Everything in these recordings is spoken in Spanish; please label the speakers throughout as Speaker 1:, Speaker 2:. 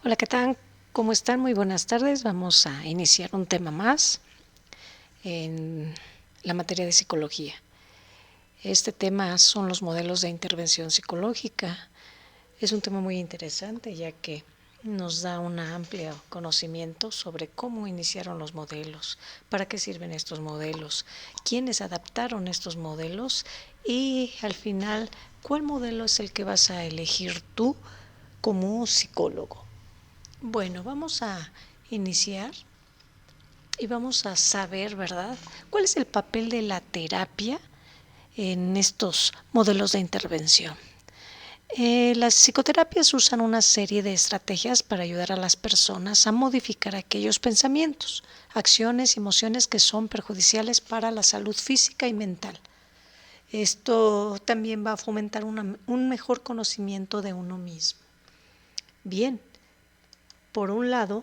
Speaker 1: Hola, ¿qué tal? ¿Cómo están? Muy buenas tardes. Vamos a iniciar un tema más en la materia de psicología. Este tema son los modelos de intervención psicológica. Es un tema muy interesante ya que nos da un amplio conocimiento sobre cómo iniciaron los modelos, para qué sirven estos modelos, quiénes adaptaron estos modelos y al final, ¿cuál modelo es el que vas a elegir tú como psicólogo? Bueno, vamos a iniciar y vamos a saber, ¿verdad?, cuál es el papel de la terapia en estos modelos de intervención. Las psicoterapias usan una serie de estrategias para ayudar a las personas a modificar aquellos pensamientos, acciones y emociones que son perjudiciales para la salud física y mental. Esto también va a fomentar un mejor conocimiento de uno mismo. Bien, por un lado,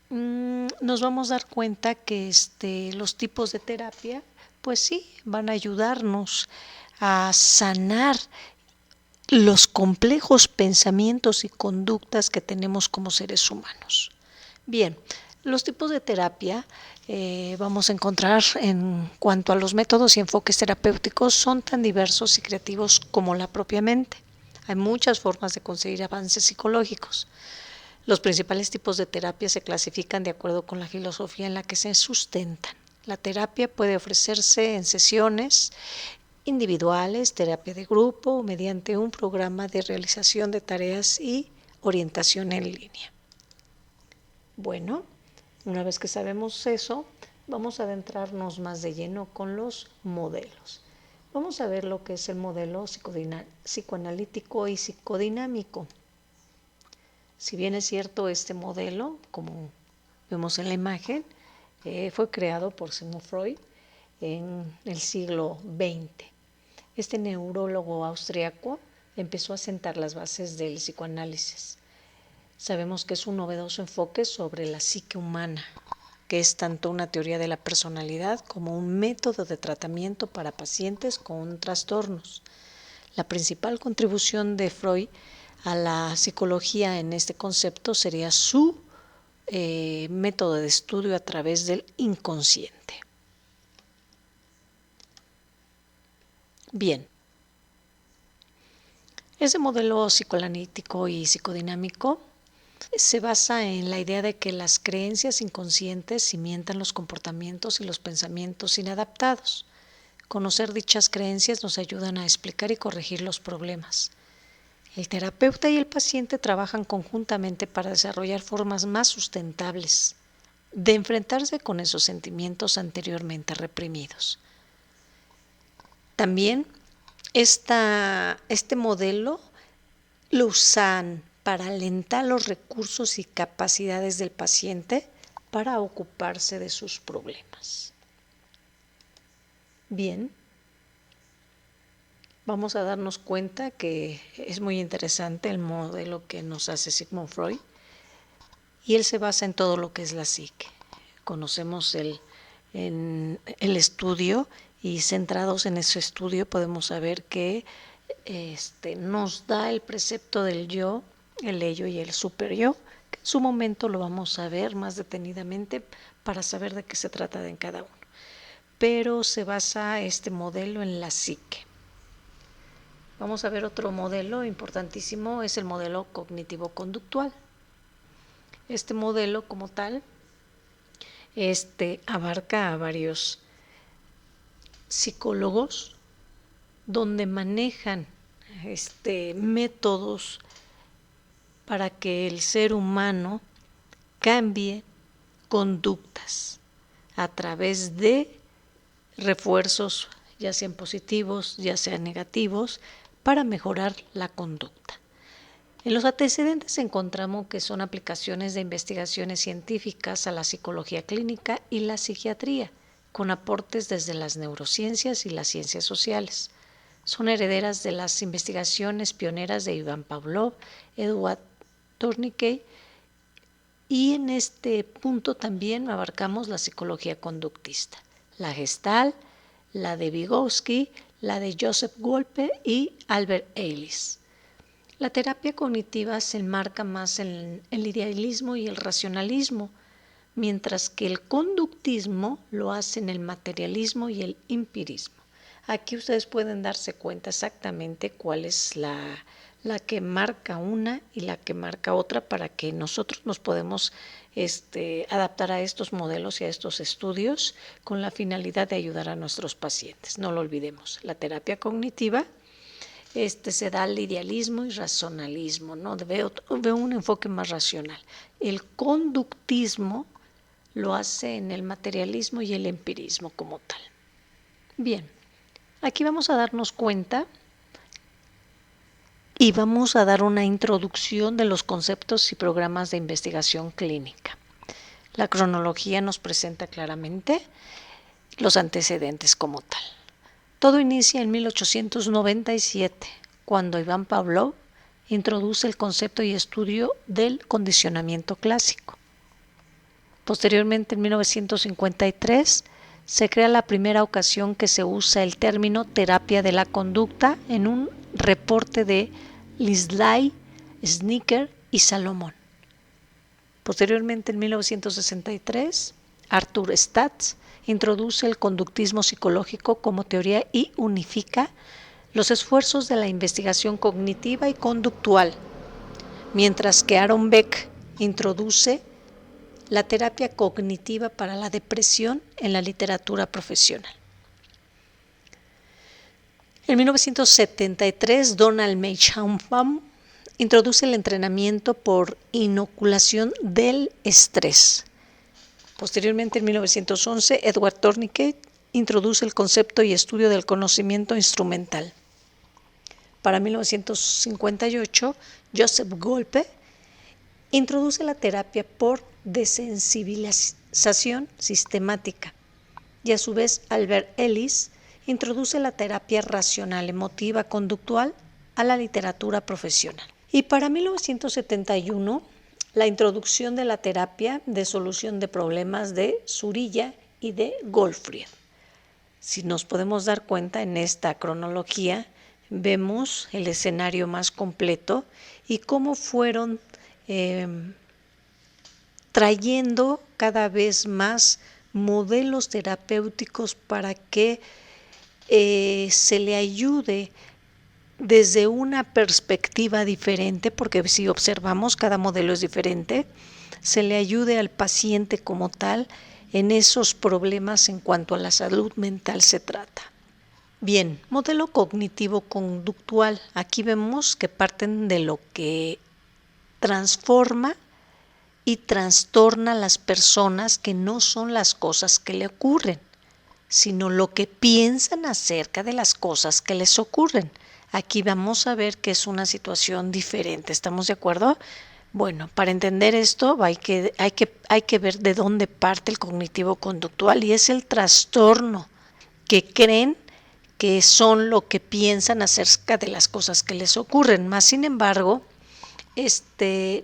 Speaker 1: nos vamos a dar cuenta que los tipos de terapia, pues sí, van a ayudarnos a sanar los complejos pensamientos y conductas que tenemos como seres humanos. Bien, los tipos de terapia vamos a encontrar en cuanto a los métodos y enfoques terapéuticos son tan diversos y creativos como la propia mente. Hay muchas formas de conseguir avances psicológicos. Los principales tipos de terapia se clasifican de acuerdo con la filosofía en la que se sustentan. La terapia puede ofrecerse en sesiones individuales, terapia de grupo o mediante un programa de realización de tareas y orientación en línea. Bueno, una vez que sabemos eso, vamos a adentrarnos más de lleno con los modelos. Vamos a ver lo que es el modelo psicoanalítico y psicodinámico. Si bien es cierto, este modelo, como vemos en la imagen, fue creado por Sigmund Freud en el siglo XX. Este neurólogo austriaco empezó a sentar las bases del psicoanálisis. Sabemos que es un novedoso enfoque sobre la psique humana, que es tanto una teoría de la personalidad como un método de tratamiento para pacientes con trastornos. La principal contribución de Freud a la psicología en este concepto sería su método de estudio a través del inconsciente. Bien, ese modelo psicoanalítico y psicodinámico se basa en la idea de que las creencias inconscientes cimientan los comportamientos y los pensamientos inadaptados. Conocer dichas creencias nos ayudan a explicar y corregir los problemas. El terapeuta y el paciente trabajan conjuntamente para desarrollar formas más sustentables de enfrentarse con esos sentimientos anteriormente reprimidos. También este modelo lo usan para alentar los recursos y capacidades del paciente para ocuparse de sus problemas. Bien, vamos a darnos cuenta que es muy interesante el modelo que nos hace Sigmund Freud y él se basa en todo lo que es la psique. Conocemos el estudio y centrados en ese estudio podemos saber que nos da el precepto del yo, el ello y el superyo, que en su momento lo vamos a ver más detenidamente para saber de qué se trata en cada uno. Pero se basa este modelo en la psique. Vamos a ver otro modelo importantísimo, es el modelo cognitivo-conductual. Este modelo como tal abarca a varios psicólogos donde manejan métodos para que el ser humano cambie conductas a través de refuerzos, ya sean positivos, ya sean negativos, para mejorar la conducta. En los antecedentes encontramos que son aplicaciones de investigaciones científicas a la psicología clínica y la psiquiatría, con aportes desde las neurociencias y las ciencias sociales. Son herederas de las investigaciones pioneras de Ivan Pavlov, Edward Tourniquet, y en este punto también abarcamos la psicología conductista, la Gestalt, la de Vygotsky, la de Joseph Goldberg y Albert Ellis. La terapia cognitiva se enmarca más en el idealismo y el racionalismo, mientras que el conductismo lo hace en el materialismo y el empirismo. Aquí ustedes pueden darse cuenta exactamente cuál es la que marca una y la que marca otra para que nosotros nos podemos adaptar a estos modelos y a estos estudios con la finalidad de ayudar a nuestros pacientes. No lo olvidemos, la terapia cognitiva se da al idealismo y racionalismo, ¿no? Veo un enfoque más racional. El conductismo lo hace en el materialismo y el empirismo como tal. Bien, aquí vamos a darnos cuenta y vamos a dar una introducción de los conceptos y programas de investigación clínica. La cronología nos presenta claramente los antecedentes como tal. Todo inicia en 1897, cuando Iván Pavlov introduce el concepto y estudio del condicionamiento clásico. Posteriormente, en 1953, se crea la primera ocasión que se usa el término terapia de la conducta en un reporte de Lindsley, Snicker y Salomón. Posteriormente, en 1963, Arthur Statz introduce el conductismo psicológico como teoría y unifica los esfuerzos de la investigación cognitiva y conductual, mientras que Aaron Beck introduce la terapia cognitiva para la depresión en la literatura profesional. En 1973, Donald Meichambaum introduce el entrenamiento por inoculación del estrés. Posteriormente, en 1911, Edward Tourniquet introduce el concepto y estudio del conocimiento instrumental. Para 1958, Joseph Golpe introduce la terapia por desensibilización sistemática y a su vez Albert Ellis introduce la terapia racional emotiva conductual a la literatura profesional. Y para 1971, la introducción de la terapia de solución de problemas de Zurilla y de Goldfried. Si nos podemos dar cuenta en esta cronología, vemos el escenario más completo y cómo fueron trayendo cada vez más modelos terapéuticos para que se le ayude desde una perspectiva diferente, porque si observamos cada modelo es diferente, se le ayude al paciente como tal en esos problemas en cuanto a la salud mental se trata. Bien, modelo cognitivo-conductual. Aquí vemos que parten de lo que transforma y trastorna a las personas, que no son las cosas que le ocurren, sino lo que piensan acerca de las cosas que les ocurren. Aquí vamos a ver que es una situación diferente. ¿Estamos de acuerdo? Bueno, para entender esto hay que ver de dónde parte el cognitivo conductual, y es el trastorno que creen que son lo que piensan acerca de las cosas que les ocurren. Más sin embargo,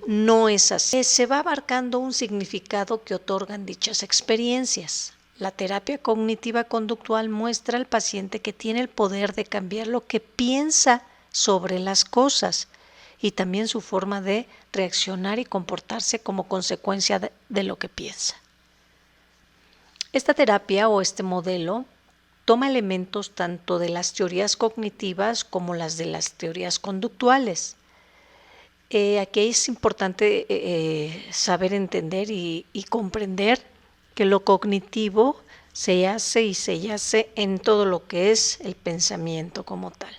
Speaker 1: no es así. Se va abarcando un significado que otorgan dichas experiencias. La terapia cognitiva conductual muestra al paciente que tiene el poder de cambiar lo que piensa sobre las cosas y también su forma de reaccionar y comportarse como consecuencia de lo que piensa. Esta terapia o este modelo toma elementos tanto de las teorías cognitivas como las de las teorías conductuales. Aquí es importante saber entender y comprender que lo cognitivo se yace en todo lo que es el pensamiento como tal.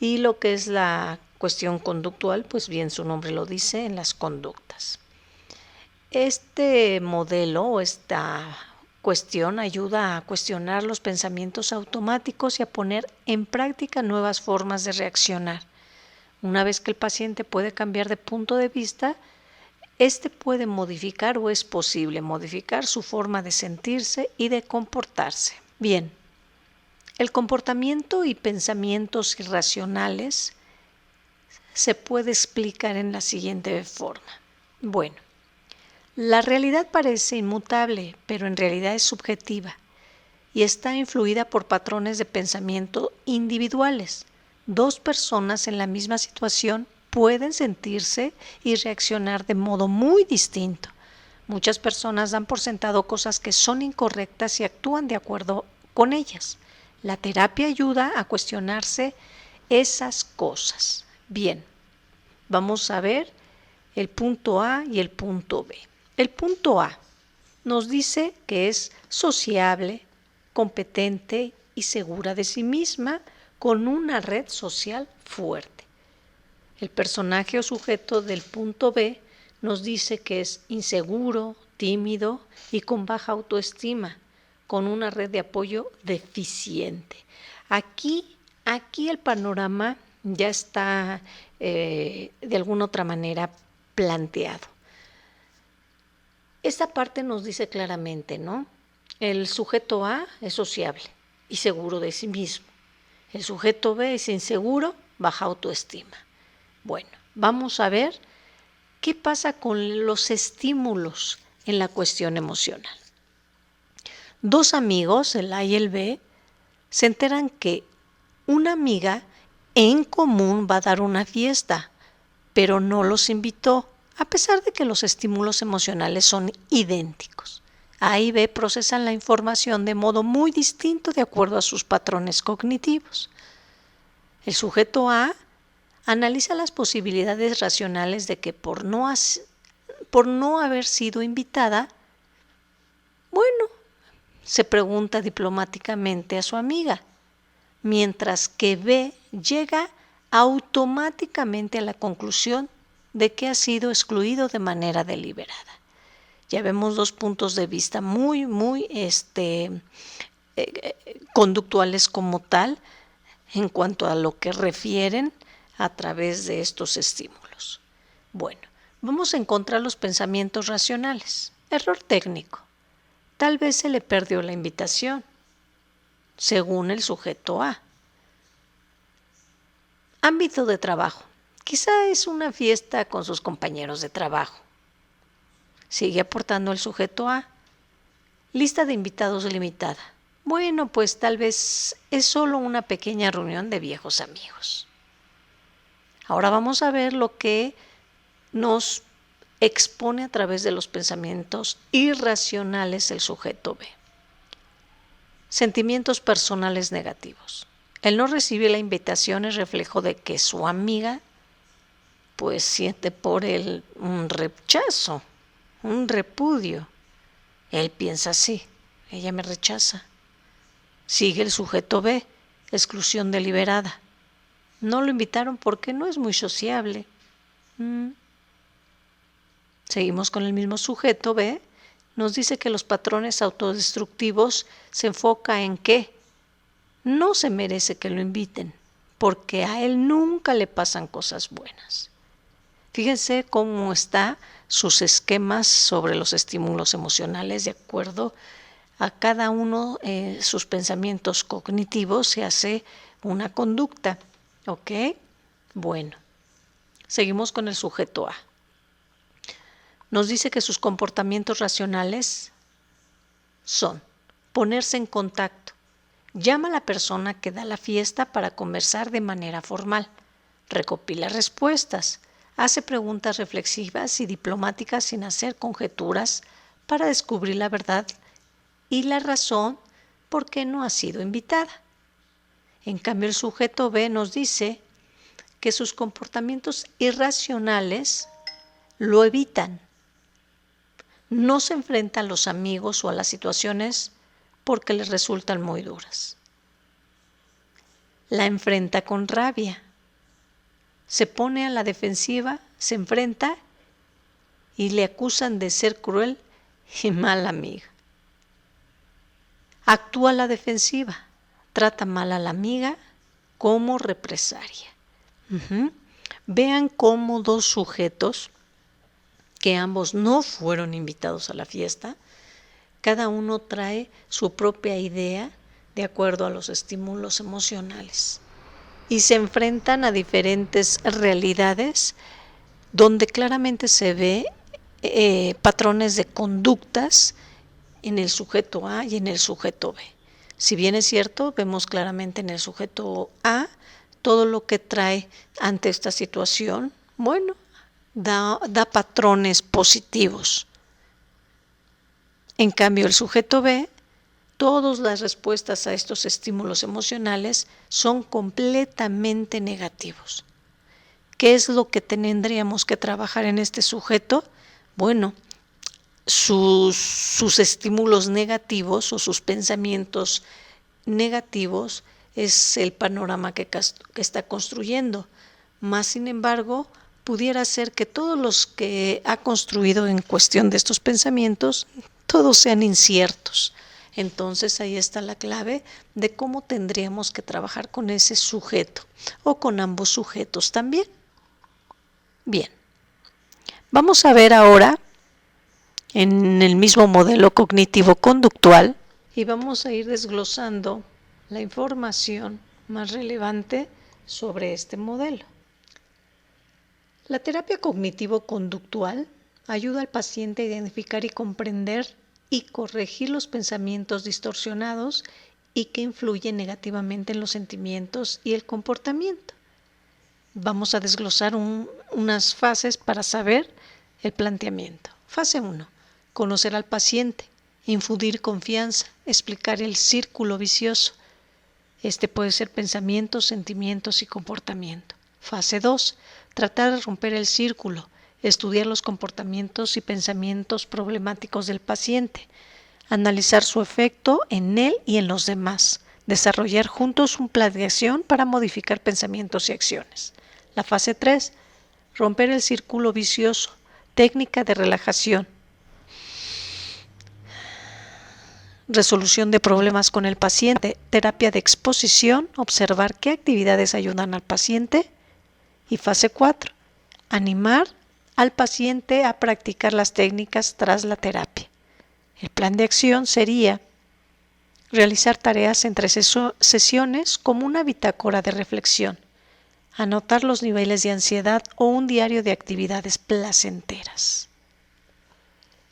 Speaker 1: Y lo que es la cuestión conductual, pues bien su nombre lo dice, en las conductas. Este modelo o esta cuestión ayuda a cuestionar los pensamientos automáticos y a poner en práctica nuevas formas de reaccionar. Una vez que el paciente puede cambiar de punto de vista, puede modificar o es posible modificar su forma de sentirse y de comportarse. Bien, el comportamiento y pensamientos irracionales se puede explicar en la siguiente forma. Bueno, la realidad parece inmutable, pero en realidad es subjetiva y está influida por patrones de pensamiento individuales. Dos personas en la misma situación pueden sentirse y reaccionar de modo muy distinto. Muchas personas dan por sentado cosas que son incorrectas y actúan de acuerdo con ellas. La terapia ayuda a cuestionarse esas cosas. Bien, vamos a ver el punto A y el punto B. El punto A nos dice que es sociable, competente y segura de sí misma, con una red social fuerte. El personaje o sujeto del punto B nos dice que es inseguro, tímido y con baja autoestima, con una red de apoyo deficiente. Aquí el panorama ya está de alguna otra manera planteado. Esta parte nos dice claramente, ¿no? El sujeto A es sociable y seguro de sí mismo. El sujeto B es inseguro, baja autoestima. Bueno, vamos a ver qué pasa con los estímulos en la cuestión emocional. Dos amigos, el A y el B, se enteran que una amiga en común va a dar una fiesta, pero no los invitó, a pesar de que los estímulos emocionales son idénticos. A y B procesan la información de modo muy distinto de acuerdo a sus patrones cognitivos. El sujeto A analiza las posibilidades racionales de que por no haber sido invitada, se pregunta diplomáticamente a su amiga, mientras que B llega automáticamente a la conclusión de que ha sido excluido de manera deliberada. Ya vemos dos puntos de vista muy conductuales como tal en cuanto a lo que refieren a través de estos estímulos. Bueno, vamos a encontrar los pensamientos racionales. Error técnico. Tal vez se le perdió la invitación, según el sujeto A. Ámbito de trabajo. Quizá es una fiesta con sus compañeros de trabajo. Sigue aportando el sujeto A. Lista de invitados limitada. Bueno, pues tal vez es solo una pequeña reunión de viejos amigos. Ahora vamos a ver lo que nos expone a través de los pensamientos irracionales el sujeto B. Sentimientos personales negativos. El no recibir la invitación es reflejo de que su amiga pues siente por él un rechazo, un repudio. Él piensa así, ella me rechaza. Sigue el sujeto B, exclusión deliberada. No lo invitaron porque no es muy sociable. Seguimos con el mismo sujeto B. Nos dice que los patrones autodestructivos se enfoca en que no se merece que lo inviten, porque a él nunca le pasan cosas buenas. Fíjense cómo están sus esquemas sobre los estímulos emocionales de acuerdo a cada uno sus pensamientos cognitivos se hace una conducta. ¿Ok? Bueno, seguimos con el sujeto A. Nos dice que sus comportamientos racionales son ponerse en contacto. Llama a la persona que da la fiesta para conversar de manera formal. Recopila respuestas. Hace preguntas reflexivas y diplomáticas sin hacer conjeturas para descubrir la verdad y la razón por qué no ha sido invitada. En cambio, el sujeto B nos dice que sus comportamientos irracionales lo evitan. No se enfrenta a los amigos o a las situaciones porque les resultan muy duras. La enfrenta con rabia. Se pone a la defensiva, se enfrenta y le acusan de ser cruel y mala amiga. Actúa a la defensiva, trata mal a la amiga como represalia. Vean cómo dos sujetos que ambos no fueron invitados a la fiesta, cada uno trae su propia idea de acuerdo a los estímulos emocionales y se enfrentan a diferentes realidades donde claramente se ve patrones de conductas en el sujeto A y en el sujeto B. Si bien es cierto, vemos claramente en el sujeto A todo lo que trae ante esta situación Bueno, da patrones positivos. En cambio, el sujeto B, todas las respuestas a estos estímulos emocionales son completamente negativos. ¿Qué es lo que tendríamos que trabajar en este sujeto? Bueno, sus estímulos negativos o sus pensamientos negativos es el panorama que está construyendo. Más sin embargo, pudiera ser que todos los que ha construido en cuestión de estos pensamientos, todos sean inciertos. Entonces ahí está la clave de cómo tendríamos que trabajar con ese sujeto o con ambos sujetos también. Bien, vamos a ver ahora en el mismo modelo cognitivo-conductual y vamos a ir desglosando la información más relevante sobre este modelo. La terapia cognitivo-conductual ayuda al paciente a identificar y comprender y corregir los pensamientos distorsionados y que influyen negativamente en los sentimientos y el comportamiento. Vamos a desglosar unas fases para saber el planteamiento. Fase 1. Conocer al paciente, infundir confianza, explicar el círculo vicioso. Este puede ser pensamientos, sentimientos y comportamiento. Fase 2. Tratar de romper el círculo, estudiar los comportamientos y pensamientos problemáticos del paciente, analizar su efecto en él y en los demás, desarrollar juntos un plan de acción para modificar pensamientos y acciones. La fase 3. Romper el círculo vicioso, técnica de relajación, resolución de problemas con el paciente, terapia de exposición, observar qué actividades ayudan al paciente. Y fase 4. Animar al paciente a practicar las técnicas tras la terapia. El plan de acción sería realizar tareas entre sesiones como una bitácora de reflexión, anotar los niveles de ansiedad o un diario de actividades placenteras.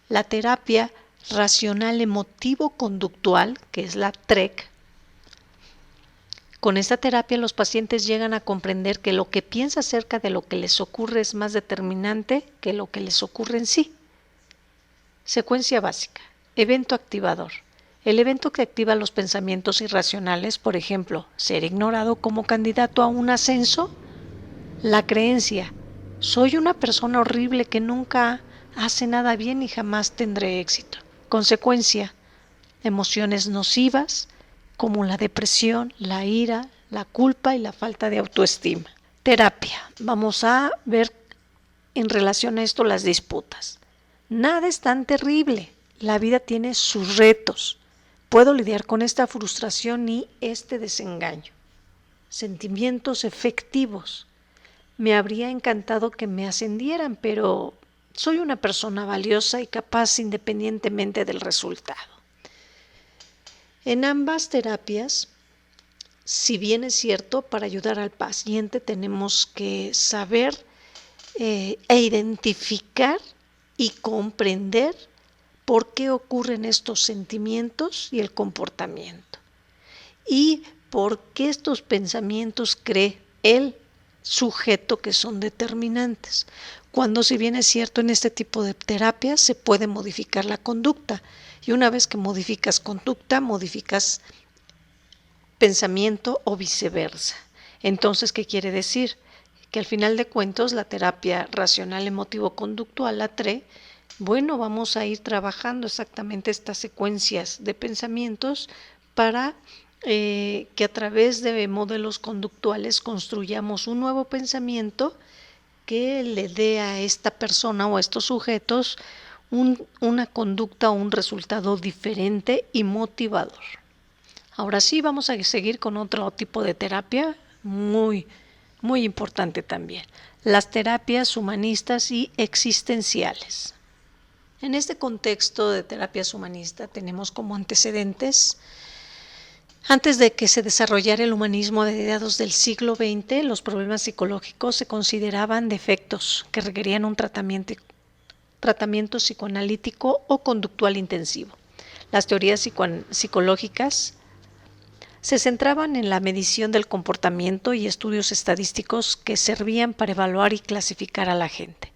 Speaker 1: La terapia racional emotivo-conductual, que es la TREC. Con esta terapia los pacientes llegan a comprender que lo que piensa acerca de lo que les ocurre es más determinante que lo que les ocurre en sí. Secuencia básica. Evento activador. El evento que activa los pensamientos irracionales, por ejemplo, ser ignorado como candidato a un ascenso. La creencia. Soy una persona horrible que nunca hace nada bien y jamás tendré éxito. Consecuencia. Emociones nocivas como la depresión, la ira, la culpa y la falta de autoestima. Terapia. Vamos a ver en relación a esto las disputas. Nada es tan terrible. La vida tiene sus retos. Puedo lidiar con esta frustración y este desengaño. Sentimientos efectivos. Me habría encantado que me ascendieran, pero soy una persona valiosa y capaz independientemente del resultado. En ambas terapias, si bien es cierto, para ayudar al paciente tenemos que saber e identificar y comprender por qué ocurren estos sentimientos y el comportamiento. Y por qué estos pensamientos cree el sujeto que son determinantes. Cuando, si bien es cierto, en este tipo de terapias se puede modificar la conducta. Y una vez que modificas conducta, modificas pensamiento o viceversa. Entonces, ¿qué quiere decir? Que al final de cuentas la terapia racional emotivo-conductual, la TRE, bueno, vamos a ir trabajando exactamente estas secuencias de pensamientos para que a través de modelos conductuales construyamos un nuevo pensamiento que le dé a esta persona o a estos sujetos una conducta o un resultado diferente y motivador. Ahora sí, vamos a seguir con otro tipo de terapia muy importante también, las terapias humanistas y existenciales. En este contexto de terapias humanistas tenemos como antecedentes, antes de que se desarrollara el humanismo a mediados del siglo XX, los problemas psicológicos se consideraban defectos que requerían un tratamiento psicoanalítico o conductual intensivo. Las teorías psicológicas Se centraban en la medición del comportamiento y estudios estadísticos que servían para evaluar y clasificar a la gente.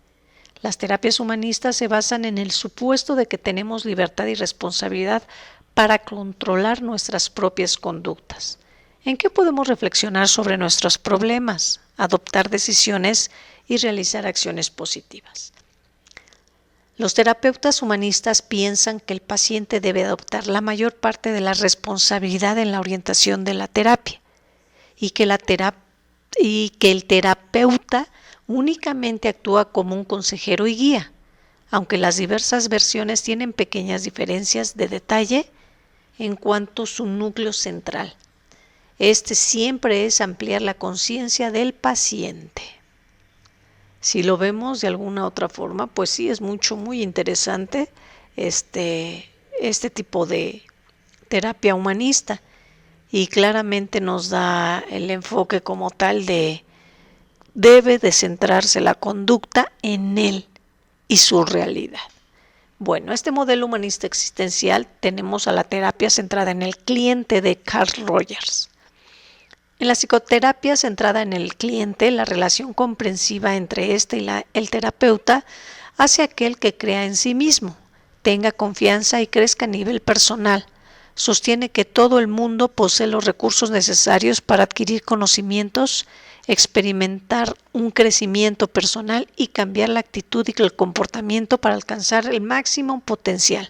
Speaker 1: Las terapias humanistas se basan en el supuesto de que tenemos libertad y responsabilidad para controlar nuestras propias conductas. ¿En qué podemos reflexionar sobre nuestros problemas, adoptar decisiones y realizar acciones positivas? Los terapeutas humanistas piensan que el paciente debe adoptar la mayor parte de la responsabilidad en la orientación de la terapia y que el terapeuta únicamente actúa como un consejero y guía, aunque las diversas versiones tienen pequeñas diferencias de detalle en cuanto a su núcleo central. Este siempre es ampliar la conciencia del paciente. Si lo vemos de alguna otra forma, pues sí, es muy interesante este tipo de terapia humanista y claramente nos da el enfoque como tal de debe de centrarse la conducta en él y su realidad. Bueno, este modelo humanista existencial tenemos a la terapia centrada en el cliente de Carl Rogers. En la psicoterapia centrada en el cliente, la relación comprensiva entre este y el terapeuta hace aquel que crea en sí mismo, tenga confianza y crezca a nivel personal. Sostiene que todo el mundo posee los recursos necesarios para adquirir conocimientos, experimentar un crecimiento personal y cambiar la actitud y el comportamiento para alcanzar el máximo potencial.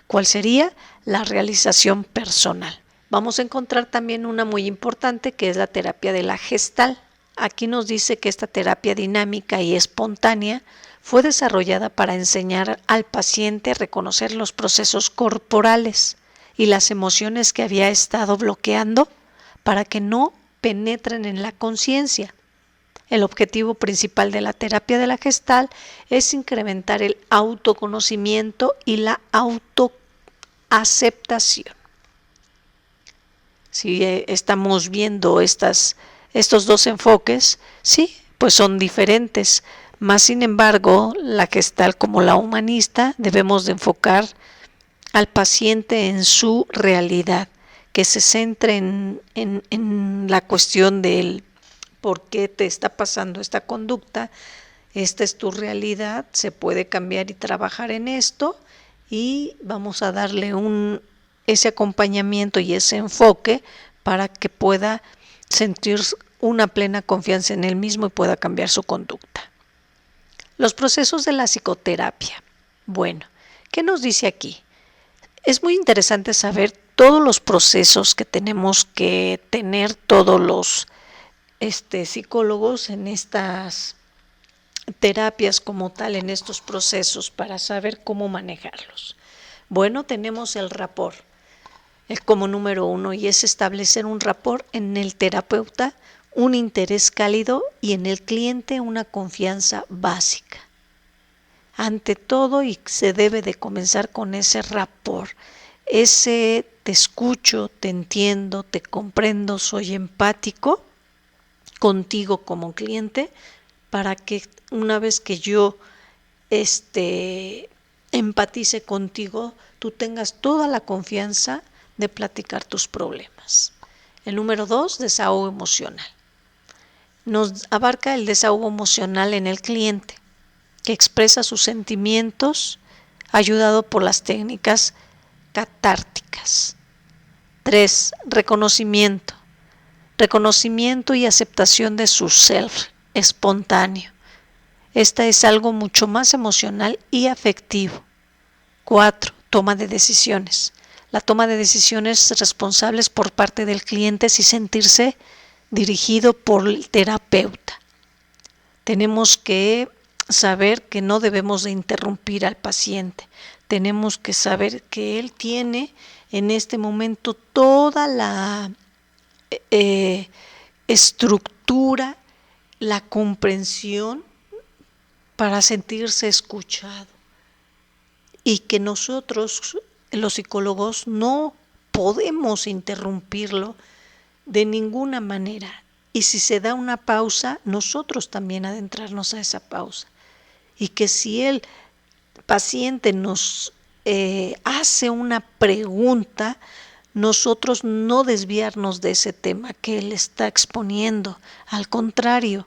Speaker 1: ¿Cuál sería? La realización personal. Vamos a encontrar también una muy importante que es la terapia de la Gestalt. Aquí nos dice que esta terapia dinámica y espontánea fue desarrollada para enseñar al paciente a reconocer los procesos corporales y las emociones que había estado bloqueando para que no penetren en la conciencia. El objetivo principal de la terapia de la Gestalt es incrementar el autoconocimiento y la autoaceptación. Si estamos viendo estos dos enfoques, sí, pues son diferentes. Más sin embargo, la Gestalt como la humanista debemos de enfocar al paciente en su realidad, que se centre en la cuestión del por qué te está pasando esta conducta, esta es tu realidad, se puede cambiar y trabajar en esto y vamos a darle ese acompañamiento y ese enfoque para que pueda sentir una plena confianza en él mismo y pueda cambiar su conducta. Los procesos de la psicoterapia. Bueno, ¿qué nos dice aquí? Es muy interesante saber todos los procesos que tenemos que tener todos los psicólogos en estas terapias como tal, en estos procesos para saber cómo manejarlos. Bueno, tenemos el rapport como número 1 y es establecer un rapport en el terapeuta, un interés cálido y en el cliente una confianza básica. Ante todo, y se debe de comenzar con ese rapport, ese te escucho, te entiendo, te comprendo, soy empático contigo como cliente, para que una vez que yo empatice contigo, tú tengas toda la confianza de platicar tus problemas. El número 2, desahogo emocional. Nos abarca el desahogo emocional en el cliente, que expresa sus sentimientos ayudado por las técnicas catárticas. 3, reconocimiento. Reconocimiento y aceptación de su self espontáneo. Esta es algo mucho más emocional y afectivo. 4, toma de decisiones. La toma de decisiones responsables por parte del cliente sin sentirse dirigido por el terapeuta. Tenemos que saber que no debemos de interrumpir al paciente. Tenemos que saber que él tiene en este momento toda la estructura, la comprensión para sentirse escuchado. Y que nosotros, los psicólogos, no podemos interrumpirlo de ninguna manera. Y si se da una pausa, nosotros también adentrarnos a esa pausa. Y que si el paciente nos hace una pregunta, nosotros no desviarnos de ese tema que él está exponiendo. Al contrario,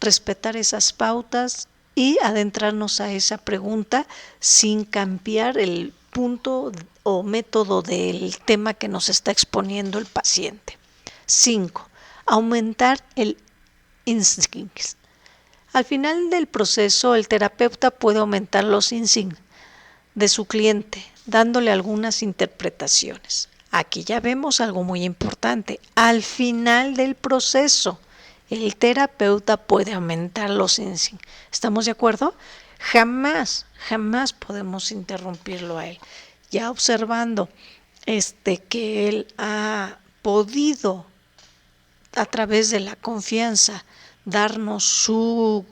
Speaker 1: respetar esas pautas y adentrarnos a esa pregunta sin cambiar el punto o método del tema que nos está exponiendo el paciente. 5. Aumentar el instinct. Al final del proceso, el terapeuta puede aumentar los insights de su cliente, dándole algunas interpretaciones. Aquí ya vemos algo muy importante. Al final del proceso, el terapeuta puede aumentar los insights. ¿Estamos de acuerdo? Jamás podemos interrumpirlo a él. Ya observando que él ha podido, a través de la confianza, darnos su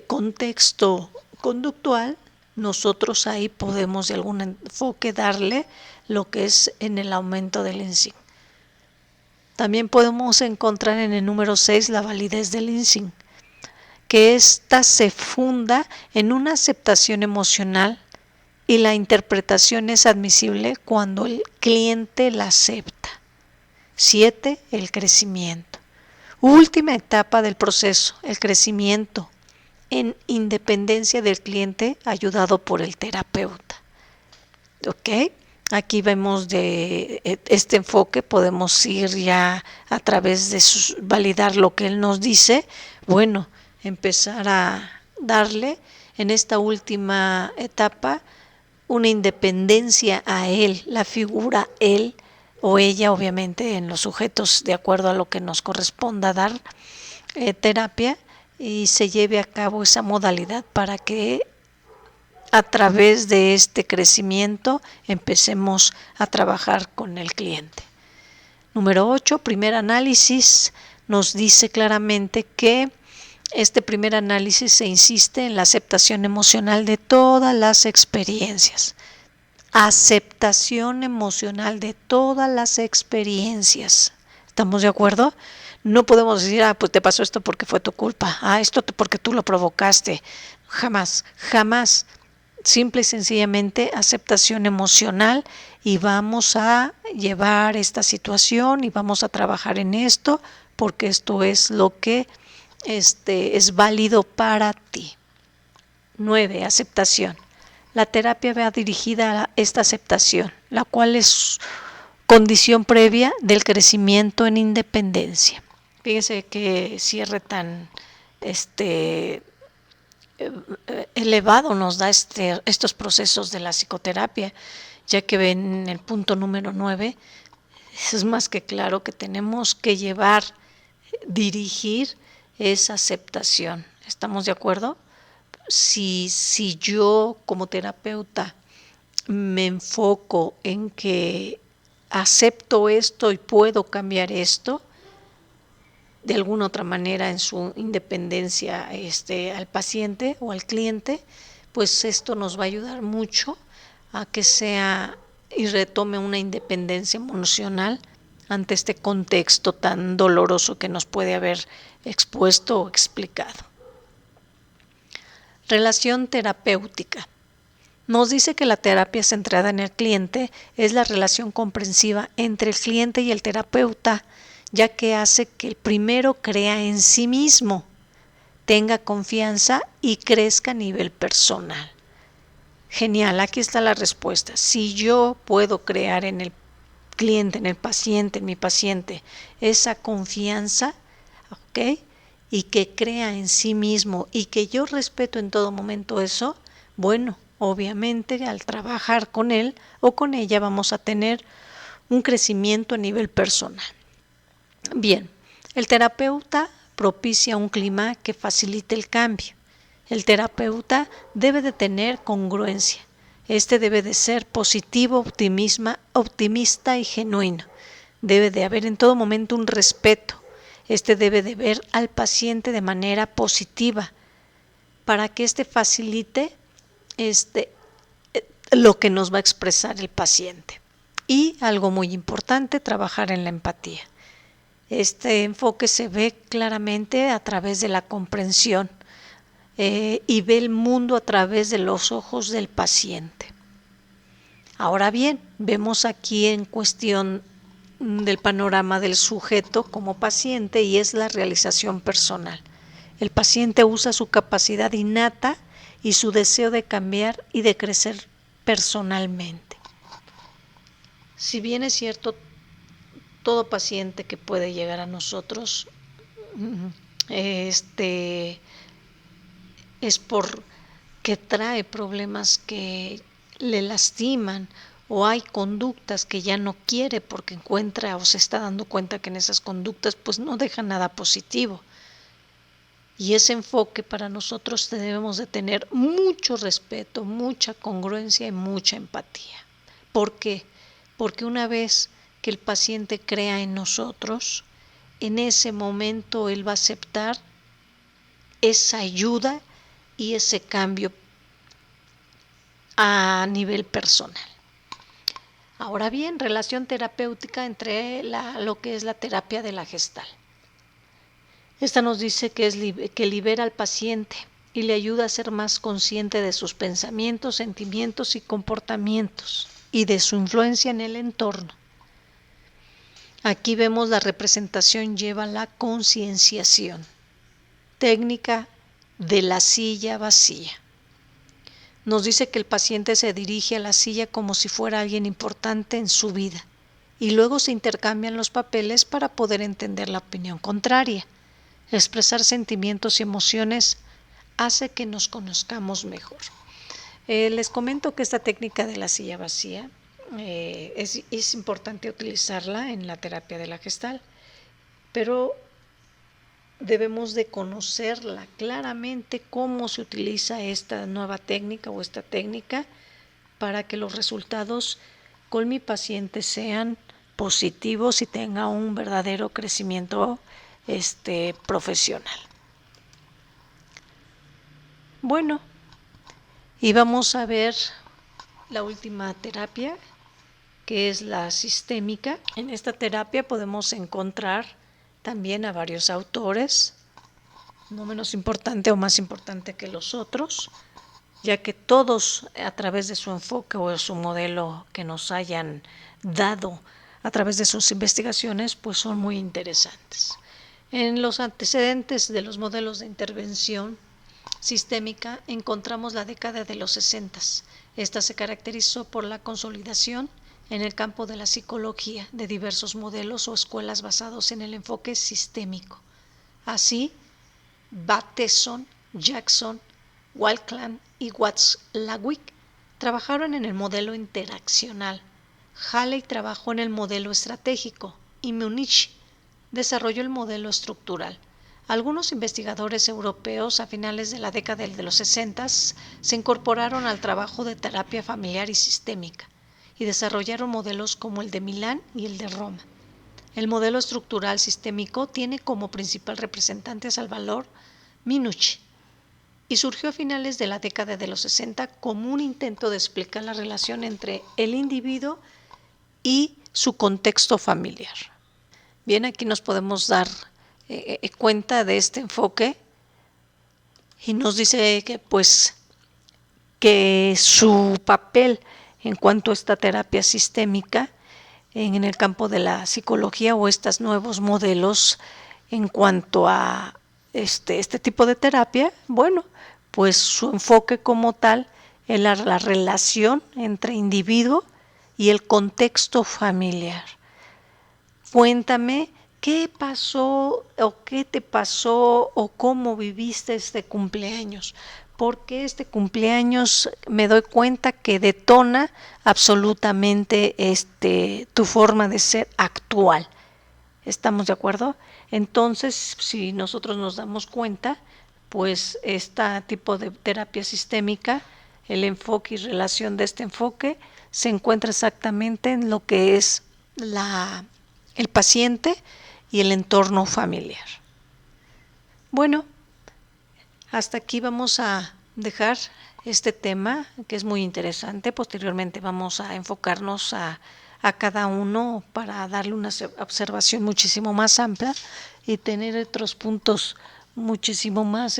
Speaker 1: contexto conductual, nosotros ahí podemos de algún enfoque darle lo que es en el aumento del insight. También podemos encontrar en el número 6 la validez del insight, que ésta se funda en una aceptación emocional y la interpretación es admisible cuando el cliente la acepta. 7. El crecimiento. Última etapa del proceso, el crecimiento en independencia del cliente ayudado por el terapeuta. ¿Ok? Aquí vemos de este enfoque, podemos ir ya a través de validar lo que él nos dice, bueno, empezar a darle en esta última etapa una independencia a él, la figura él o ella, obviamente en los sujetos de acuerdo a lo que nos corresponda dar terapia, y se lleve a cabo esa modalidad para que a través de este crecimiento empecemos a trabajar con el cliente. Número 8, primer análisis, nos dice claramente que este primer análisis se insiste en la aceptación emocional de todas las experiencias. Aceptación emocional de todas las experiencias. ¿Estamos de acuerdo? No podemos decir, pues te pasó esto porque fue tu culpa, esto porque tú lo provocaste. Jamás. Simple y sencillamente aceptación emocional, y vamos a llevar esta situación y vamos a trabajar en esto porque esto es lo que es válido para ti. 9. Aceptación. La terapia va dirigida a esta aceptación, la cual es condición previa del crecimiento en independencia. Fíjense qué cierre tan elevado nos da estos procesos de la psicoterapia, ya que ven en el punto número 9, es más que claro que tenemos que dirigir esa aceptación. ¿Estamos de acuerdo? Si yo como terapeuta me enfoco en que acepto esto y puedo cambiar esto, de alguna otra manera en su independencia al paciente o al cliente, pues esto nos va a ayudar mucho a que sea y retome una independencia emocional ante este contexto tan doloroso que nos puede haber expuesto o explicado. Relación terapéutica. Nos dice que la terapia centrada en el cliente es la relación comprensiva entre el cliente y el terapeuta, ya que hace que el primero crea en sí mismo, tenga confianza y crezca a nivel personal. Genial, aquí está la respuesta. Si yo puedo crear en el cliente, en el paciente, en mi paciente, esa confianza, ¿ok?, y que crea en sí mismo y que yo respeto en todo momento eso, bueno, obviamente al trabajar con él o con ella vamos a tener un crecimiento a nivel personal. Bien, el terapeuta propicia un clima que facilite el cambio. El terapeuta debe de tener congruencia. Debe de ser positivo, optimista y genuino. Debe de haber en todo momento un respeto. Debe de ver al paciente de manera positiva para que facilite lo que nos va a expresar el paciente. Y algo muy importante, trabajar en la empatía. Este enfoque se ve claramente a través de la comprensión y ve el mundo a través de los ojos del paciente. Ahora bien, vemos aquí en cuestión del panorama del sujeto como paciente y es la realización personal. El paciente usa su capacidad innata y su deseo de cambiar y de crecer personalmente. Si bien es cierto, todo paciente que puede llegar a nosotros es porque trae problemas que le lastiman o hay conductas que ya no quiere porque encuentra o se está dando cuenta que en esas conductas pues no deja nada positivo. Y ese enfoque para nosotros debemos de tener mucho respeto, mucha congruencia y mucha empatía. ¿Por qué? Porque una vez que el paciente crea en nosotros, en ese momento él va a aceptar esa ayuda y ese cambio a nivel personal. Ahora bien, relación terapéutica entre lo que es la terapia de la Gestalt. Esta nos dice que libera al paciente y le ayuda a ser más consciente de sus pensamientos, sentimientos y comportamientos y de su influencia en el entorno. Aquí vemos la representación lleva la concienciación. Técnica de la silla vacía. Nos dice que el paciente se dirige a la silla como si fuera alguien importante en su vida y luego se intercambian los papeles para poder entender la opinión contraria. Expresar sentimientos y emociones hace que nos conozcamos mejor. Les comento que esta técnica de la silla vacía es importante utilizarla en la terapia de la Gestalt, pero debemos de conocerla claramente cómo se utiliza esta nueva técnica o esta técnica para que los resultados con mi paciente sean positivos y tenga un verdadero crecimiento profesional. Bueno, y vamos a ver la última terapia, que es la sistémica. En esta terapia podemos encontrar también a varios autores, no menos importante o más importante que los otros, ya que todos a través de su enfoque o de su modelo que nos hayan dado a través de sus investigaciones, pues son muy interesantes. En los antecedentes de los modelos de intervención sistémica encontramos la década de los 60. Esta se caracterizó por la consolidación en el campo de la psicología de diversos modelos o escuelas basados en el enfoque sistémico. Así, Bateson, Jackson, Walkland y Watzlawick trabajaron en el modelo interaccional. Haley trabajó en el modelo estratégico y Munich desarrolló el modelo estructural. Algunos investigadores europeos a finales de la década de los 60 se incorporaron al trabajo de terapia familiar y sistémica y desarrollaron modelos como el de Milán y el de Roma. El modelo estructural sistémico tiene como principal representante a Salvador Minucci y surgió a finales de la década de los 60 como un intento de explicar la relación entre el individuo y su contexto familiar. Bien, aquí nos podemos dar cuenta de este enfoque y nos dice que su papel en cuanto a esta terapia sistémica en el campo de la psicología o estos nuevos modelos en cuanto a este tipo de terapia, bueno, pues su enfoque como tal es la relación entre individuo y el contexto familiar. Cuéntame qué pasó o qué te pasó o cómo viviste este cumpleaños. Porque este cumpleaños me doy cuenta que detona absolutamente tu forma de ser actual. ¿Estamos de acuerdo? Entonces, si nosotros nos damos cuenta, pues este tipo de terapia sistémica, el enfoque y relación de este enfoque se encuentra exactamente en lo que es el paciente y el entorno familiar. Bueno, hasta aquí vamos a dejar este tema que es muy interesante. Posteriormente vamos a enfocarnos a cada uno para darle una observación muchísimo más amplia y tener otros puntos muchísimo más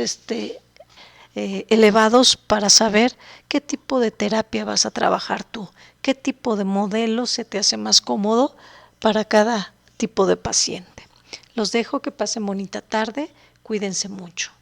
Speaker 1: elevados para saber qué tipo de terapia vas a trabajar tú, qué tipo de modelo se te hace más cómodo para cada tipo de paciente. Los dejo, que pasen bonita tarde, cuídense mucho.